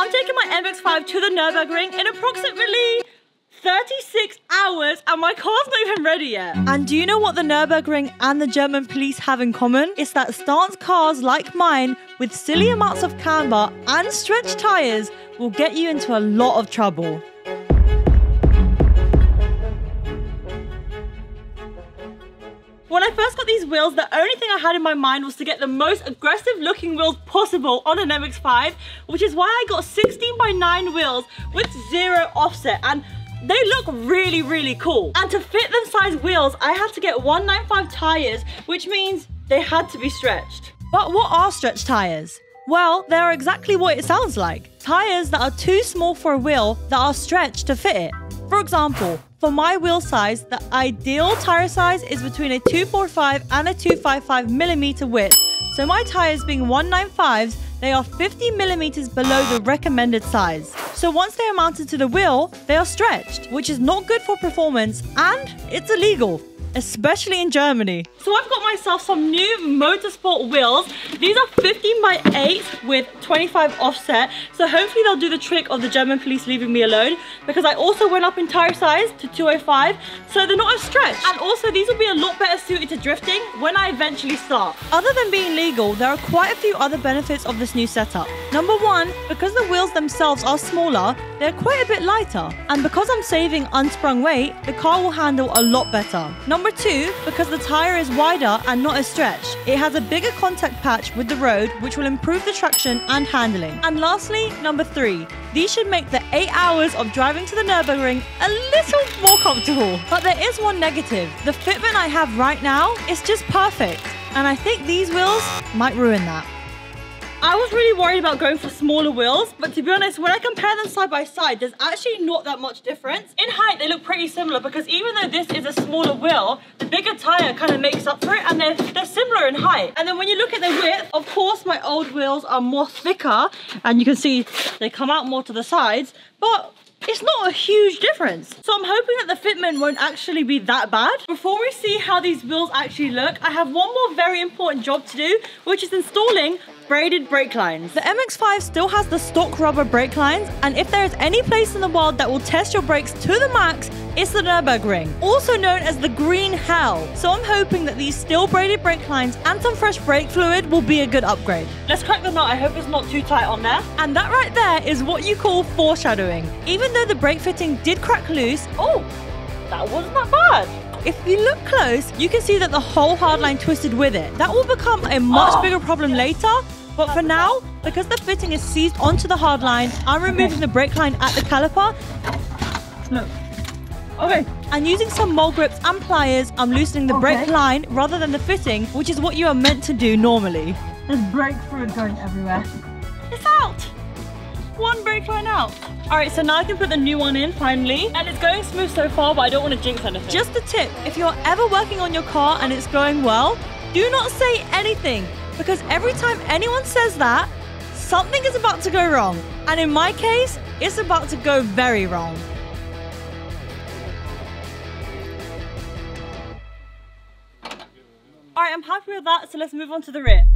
I'm taking my MX-5 to the Nurburgring in approximately 36 hours and my car's not even ready yet. And do you know what the Nurburgring and the German police have in common? It's that stance cars like mine with silly amounts of camber and stretched tires will get you into a lot of trouble. When I first got these wheels, the only thing I had in my mind was to get the most aggressive looking wheels possible on an MX-5, which is why I got 16x9 wheels with 0 offset, and they look really, really cool. And to fit them size wheels, I had to get 195 tires, which means they had to be stretched. But what are stretched tires? Well, they are exactly what it sounds like. Tires that are too small for a wheel that are stretched to fit it. For example, for my wheel size, the ideal tire size is between a 245 and a 255 millimeter width. So my tires being 195s, they are 50 millimeters below the recommended size. So once they are mounted to the wheel, they are stretched, which is not good for performance and it's illegal, especially in Germany. So I've got myself some new motorsport wheels. These are 15x8 with 25 offset. So hopefully they'll do the trick of the German police leaving me alone, because I also went up in tire size to 205, so they're not as stretched. And also these will be a lot better suited to drifting when I eventually start. Other than being legal, there are quite a few other benefits of this new setup. Number one, because the wheels themselves are smaller, they're quite a bit lighter. And because I'm saving unsprung weight, the car will handle a lot better. Number two, because the tire is wider and not as stretched, it has a bigger contact patch with the road, which will improve the traction and handling. And lastly, number three, these should make the 8 hours of driving to the Nurburgring a little more comfortable. But there is one negative. The fitment I have right now is just perfect, and I think these wheels might ruin that. I was really worried about going for smaller wheels, but to be honest, when I compare them side by side, there's actually not that much difference. In height, they look pretty similar, because even though this is a smaller wheel, the bigger tire kind of makes up for it, and they're similar in height. And then when you look at the width, of course, my old wheels are more thicker, and you can see they come out more to the sides, but it's not a huge difference. So I'm hoping that the fitment won't actually be that bad. Before we see how these wheels actually look, I have one more very important job to do, which is installing braided brake lines. The MX-5 still has the stock rubber brake lines, and if there is any place in the world that will test your brakes to the max, it's the Nurburgring, also known as the green hell. So I'm hoping that these steel braided brake lines and some fresh brake fluid will be a good upgrade. Let's crack the nut. I hope it's not too tight on there. And that right there is what you call foreshadowing. Even though the brake fitting did crack loose, oh, that wasn't that bad. If you look close, you can see that the whole hardline twisted with it. That will become a much bigger problem later. But for now, because the fitting is seized onto the hardline, I'm removing the brake line at the caliper. No. Okay. And using some mole grips and pliers, I'm loosening the brake line rather than the fitting, which is what you are meant to do normally. There's brake fluid going everywhere. It's out! One brake line out. Alright, so now I can put the new one in finally. And it's going smooth so far, but I don't want to jinx anything. Just a tip, if you're ever working on your car and it's going well, do not say anything. Because every time anyone says that, something is about to go wrong. And in my case, it's about to go very wrong. Alright, I'm happy with that, so let's move on to the rear.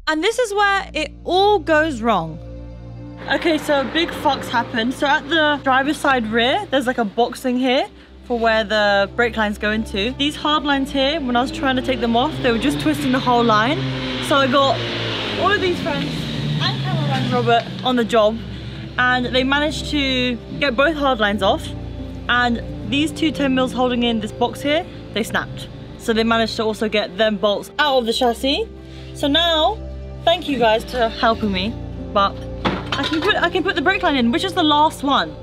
And this is where it all goes wrong. Okay, so a big fuck's happened. So at the driver's side rear, there's like a box thing here for where the brake lines go into. These hard lines here, when I was trying to take them off, they were just twisting the whole line. So I got all of these friends and cameraman Robert on the job, and they managed to get both hard lines off, and these two 10 mils holding in this box here, they snapped. So they managed to also get them bolts out of the chassis. So now, thank you guys for helping me, but I can put the brake line in, which is the last one.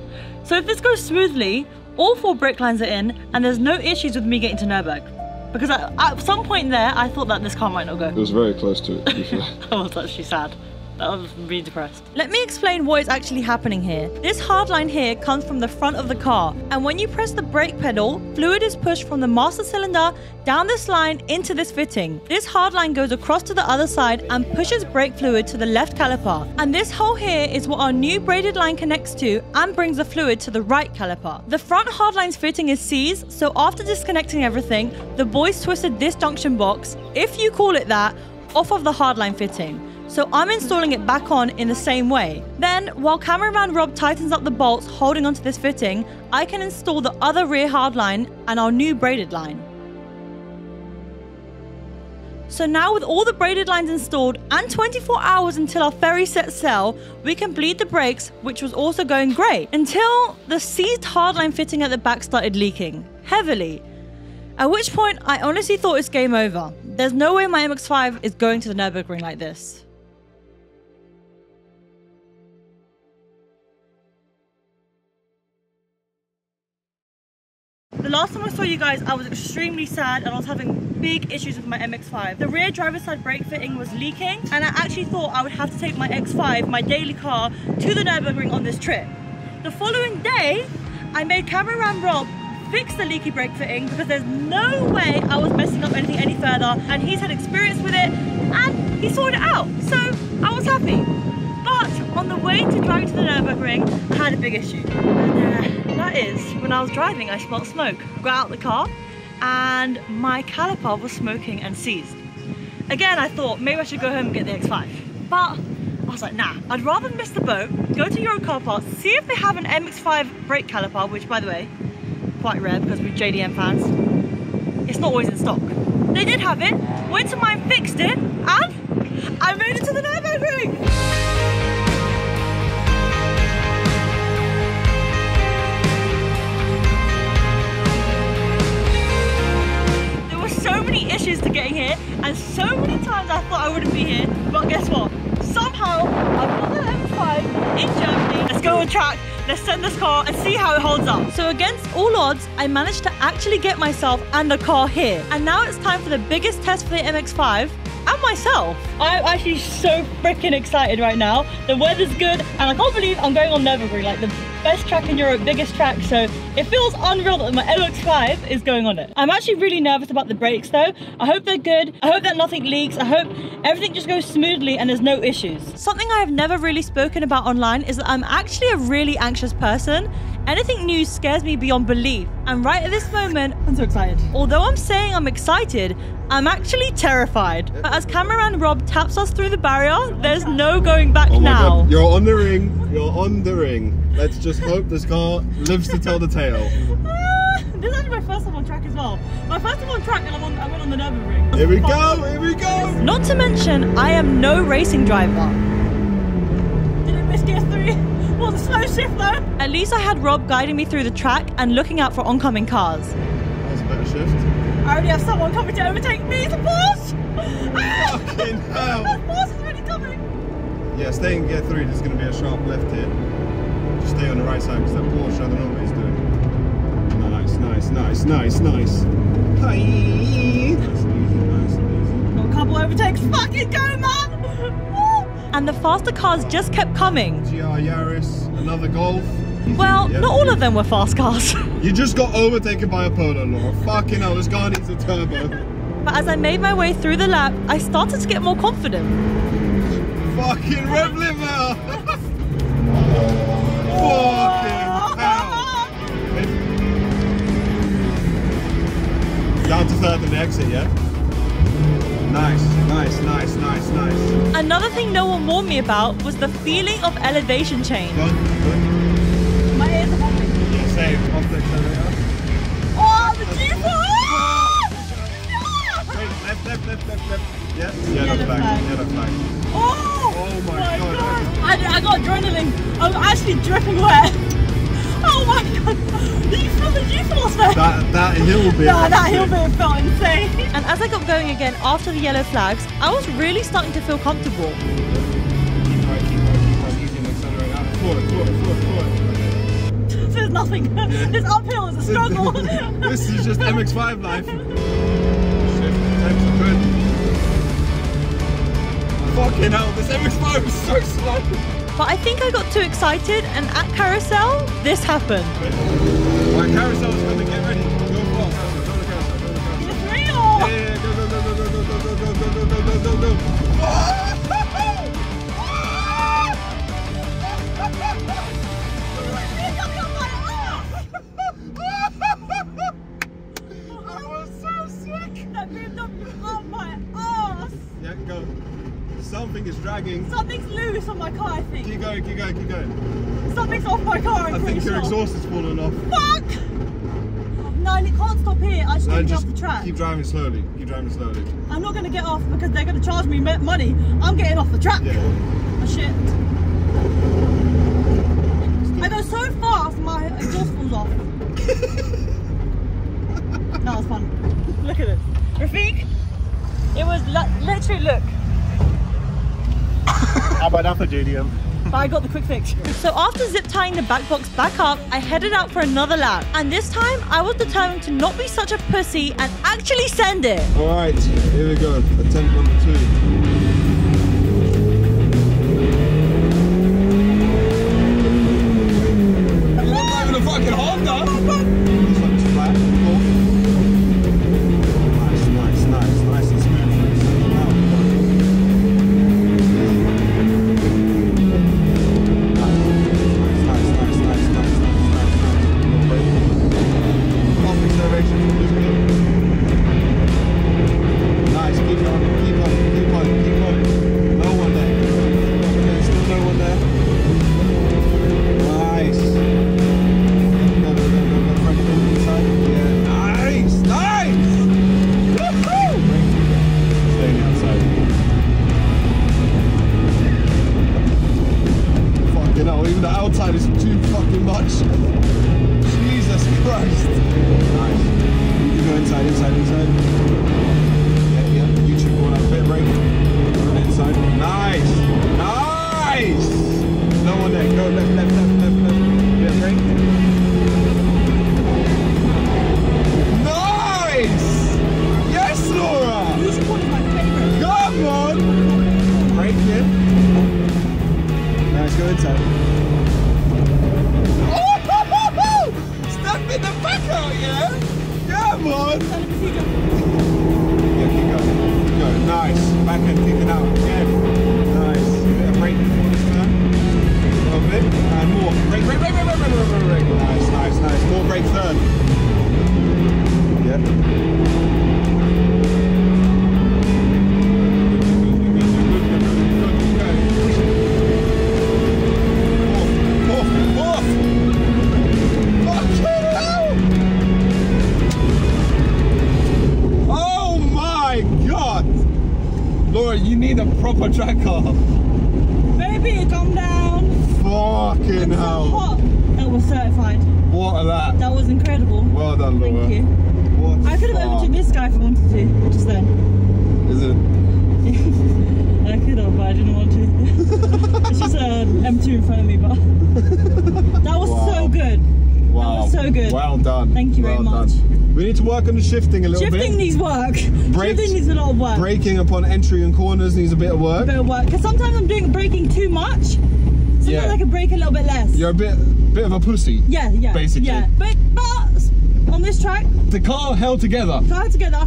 So if this goes smoothly, all 4 brake lines are in, and there's no issues with me getting to Nurburgring. Because at some point there, I thought that this car might not go. It was very close to it, to be fair. I was actually sad. I was really depressed. Let me explain what is actually happening here. This hard line here comes from the front of the car, and when you press the brake pedal, fluid is pushed from the master cylinder down this line into this fitting. This hard line goes across to the other side and pushes brake fluid to the left caliper. And this hole here is what our new braided line connects to and brings the fluid to the right caliper. The front hard line's fitting is seized, so after disconnecting everything, the boys twisted this junction box, if you call it that, off of the hardline fitting. So I'm installing it back on in the same way. Then, while cameraman Rob tightens up the bolts holding onto this fitting, I can install the other rear hardline and our new braided line. So now with all the braided lines installed and 24 hours until our ferry sets sail, we can bleed the brakes, which was also going great, until the seized hardline fitting at the back started leaking, heavily. At which point, I honestly thought it's game over. There's no way my MX-5 is going to the Nurburgring like this. The last time I saw you guys, I was extremely sad and I was having big issues with my MX-5. The rear driver's side brake fitting was leaking and I actually thought I would have to take my X5, my daily car, to the Nurburgring on this trip. The following day, I made cameraman Rob fix the leaky brake fitting because there's no way I was messing up anything any further, and he's had experience with it and he sorted it out. So I was happy. But on the way to driving to the Nurburgring, I had a big issue. And that is, when I was driving, I smelled smoke. Got out the car and my caliper was smoking and seized. Again, I thought maybe I should go home and get the X5. But I was like, nah, I'd rather miss the boat, go to Euro Car Parts, see if they have an MX-5 brake caliper, which by the way, quite rare because we're JDM fans. It's not always in stock. They did have it, went to mine, fixed it, and I made it to the Nurburgring! There were so many issues to getting here, and so many times I thought I wouldn't be here, but guess what? Somehow, I've got the MX-5 in Germany. Let's go on track. Let's send this car and see how it holds up. So against all odds, I managed to actually get myself and the car here. And now it's time for the biggest test for the MX-5 and myself. I'm actually so freaking excited right now. The weather's good and I can't believe I'm going on Nurburgring, like the best track in Europe, biggest track. So it feels unreal that my MX-5 is going on it. I'm actually really nervous about the brakes though. I hope they're good. I hope that nothing leaks. I hope everything just goes smoothly and there's no issues. Something I have never really spoken about online is that I'm actually a really anxious person. Anything new scares me beyond belief. And right at this moment, I'm so excited. Although I'm saying I'm excited, I'm actually terrified. But as cameraman Rob taps us through the barrier, there's no going back now. God. You're on the ring. You're on the ring. Let's just hope this car lives to tell the tale. This is actually my first time on track as well. My first time on track and I went on the Nurburgring. Here we go, here we go. Not to mention, I am no racing driver. Didn't miss gear 3. Well, the slow shift though. At least I had Rob guiding me through the track and looking out for oncoming cars. That was a better shift. I already have someone coming to overtake me. It's a Porsche! Fucking hell. The Porsche is already coming. Yeah, stay in gear 3. There's going to be a sharp left here. Just stay on the right side because that Porsche, I don't know what he's doing. Nice, nice, nice, nice, nice. Hi. Nice, easy. Got a couple overtakes. Fucking go, man! And the faster cars just kept coming. GR Yaris, another Golf. Well, Yep. not all of them were fast cars. You just got overtaken by a Polo, Laura. Fucking hell, this car needs a turbo. But as I made my way through the lap, I started to get more confident. Fucking rev limiter! Fucking hell! Down to third and exit, yeah? Nice, nice, nice, nice, nice. Another thing no one warned me about was the feeling of elevation change. Good, good. My ears are popping. Yeah, same. Off the accelerator. Oh, the G4! Wait, left. Yeah, yellow flag. Yellow flag. Oh my God. I got adrenaline. I'm actually dripping wet. Oh my God. Did you feel the G-force there? That hill bit. Nah, that hill bit felt insane. And as I got going again after the yellow flags, I was really starting to feel comfortable. Keep right. Easy and accelerate. Floor. So there's nothing. This uphill is a struggle. This is just MX-5 life. Shift, temps are good. Fucking hell, this MX-5 is so slow. But I think I got too excited, and at carousel, this happened. Alright, carousel's coming, get ready. Go fast, go to carousel. It's real! Yeah, go. I was so sick! That BMW on my ass! Yeah, go. Something is dragging. lagging. Something's loose on my car, I think. Keep going, keep going, keep going. Something's off my car, I'm I pretty think your sure. exhaust is falling off. Fuck! No, it can't stop here. I just need to get off the track. Keep driving slowly. Keep driving slowly. I'm not going to get off because they're going to charge me money. I'm getting off the track. Yeah. Oh shit. I go so fast, my exhaust falls off. That was fun. Look at this. Rafiq, it was literally, look. How about that for JDM? But I got the quick fix. So after zip tying the back box back up, I headed out for another lap. And this time, I was determined to not be such a pussy and actually send it. All right, here we go. Attempt number 2. I'm not driving a fucking Honda. This one's flat. Nice, nice, nice, nice and smooth. Even the outside is too fucking much. Jesus Christ. Nice. You go inside, inside, inside. Yeah, yeah. You should go on a bit brake. Inside. Nice. Nice. No one there. Go left, left, left, left, left. Yeah, brake. Nice. Yes, Laura. You should put my favorite. Come on. Brake in. Nice, go inside. Step the back out, yeah? Come on! Yeah, keep going. Keep going. Nice. Back end kicking out again. Nice. Yeah, brake before this turn. A little bit. And more. Brake, brake, brake, brake, brake, brake, brake, brake. Nice, nice, nice. More brake third. Yeah. Laura, you need a proper track car. Baby, calm down. Fucking hell. So hot. That was certified. What a lap. That was incredible. Well done, Laura. Thank you. What I could have overtaken this guy if I wanted to, just then. Is it? I could have, but I didn't want to. It's just an M2 in front of me, but that was so good. Wow. That was so good. Well done. Thank you very much. We need to work on the shifting a little bit. Shifting needs work. Shifting needs a lot of work. Braking upon entry and corners needs a bit of work. A bit of work. Because sometimes I'm doing braking too much. Sometimes I can brake a little bit less. You're a bit of a pussy. Yeah, yeah. Basically. Yeah. But on this track, the car held together.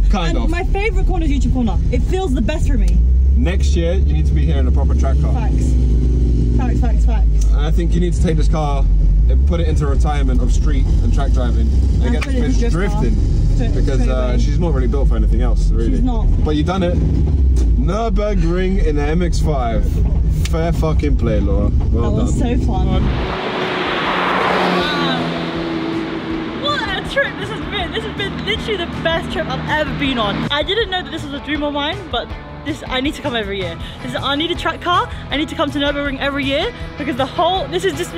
Kind of. My favourite corner is YouTube corner. It feels the best for me. Next year, you need to be here in a proper track car. Facts. Facts, facts, facts. I think you need to take this car and put it into retirement of street and track driving and get this bitch drifting. Because she's not really built for anything else, really. She's not. But you've done it. Nurburgring in the MX-5. Fair fucking play, Laura. Well done. That was so fun. Wow. What a trip this has been. This has been literally the best trip I've ever been on. I didn't know that this was a dream of mine, but I need to come every year. I need a track car. I need to come to Nurburgring every year because this is just...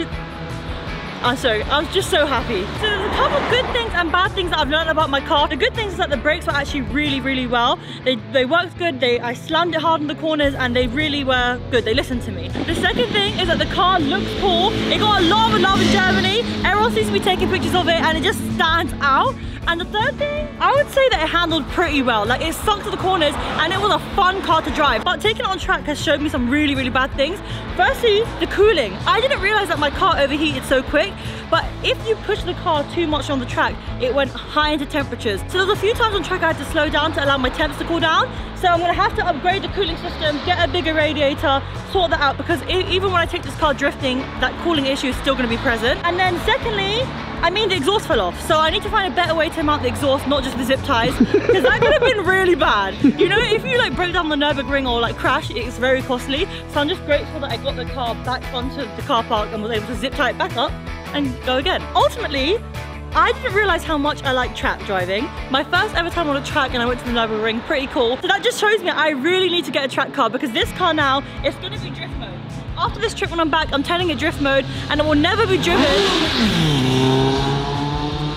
I'm sorry, I was just so happy. So there's a couple good things and bad things that I've learned about my car. The good things is that the brakes were actually really, really well. They worked good. I slammed it hard in the corners and they really were good. They listened to me. The second thing is that the car looks cool. It got a lot of love in Germany. Everyone seems to be taking pictures of it and it just stands out. And the third thing, I would say that it handled pretty well. Like, it stuck to the corners and it was a fun car to drive. But taking it on track has showed me some really, really bad things. Firstly, the cooling. I didn't realize that my car overheated so quick. but if you push the car too much on the track, it went high into temperatures. So there's a few times on track I had to slow down to allow my temps to cool down. So I'm gonna have to upgrade the cooling system, get a bigger radiator, sort that out, because even when I take this car drifting, that cooling issue is still gonna be present. And then secondly, the exhaust fell off. So I need to find a better way to mount the exhaust, not just the zip ties, because that could have been really bad. You know, if you like break down the Nurburgring or like crash, it's very costly. So I'm just grateful that I got the car back onto the car park and was able to zip tie it back up and go again. Ultimately, I didn't realize how much I like track driving. My first ever time on a track and I went to the Nurburgring, pretty cool. So that just shows me I really need to get a track car, because this car now, it's gonna be drift mode. After this trip when I'm back, I'm turning it drift mode and it will never be driven.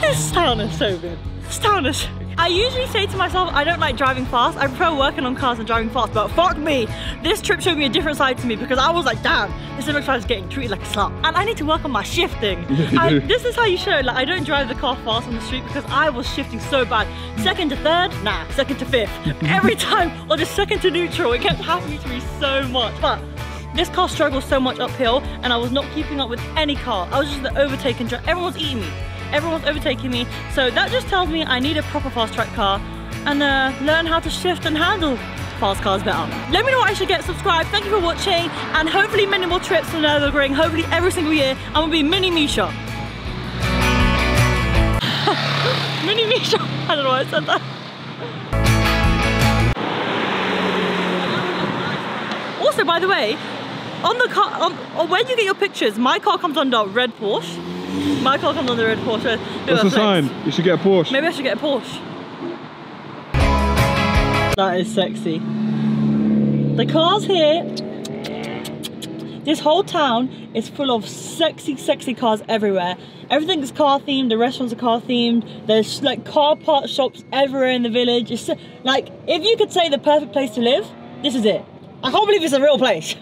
This town is so good. This town is so good. I usually say to myself, I don't like driving fast. I prefer working on cars and driving fast, but fuck me. This trip showed me a different side to me, because I was like, damn, this MX-5 is getting treated like a slut. And I need to work on my shifting. And this is how you show, like, I don't drive the car fast on the street because I was shifting so bad. Second to third, nah, second to fifth. Every time, or just second to neutral. It kept happening to me so much. But this car struggles so much uphill and I was not keeping up with any car. I was just the overtaking driver. Everyone's eating me. Everyone's overtaking me. So that just tells me I need a proper fast track car and learn how to shift and handle fast cars better. Let me know what I should get. Subscribe. Thank you for watching, and hopefully many more trips to Nurburgring. Hopefully every single year I'm gonna be Mini Misha. Mini Misha. I don't know why I said that. Also, by the way, on the car, where do you get your pictures? My car comes under red Porsche. My car comes under red Porsche. What's the sign? You should get a Porsche. Maybe I should get a Porsche. That is sexy. The cars here, this whole town is full of sexy, sexy cars everywhere. Everything is car themed, the restaurants are car themed. There's like car part shops everywhere in the village. It's like, if you could say the perfect place to live, this is it. I can't believe it's a real place.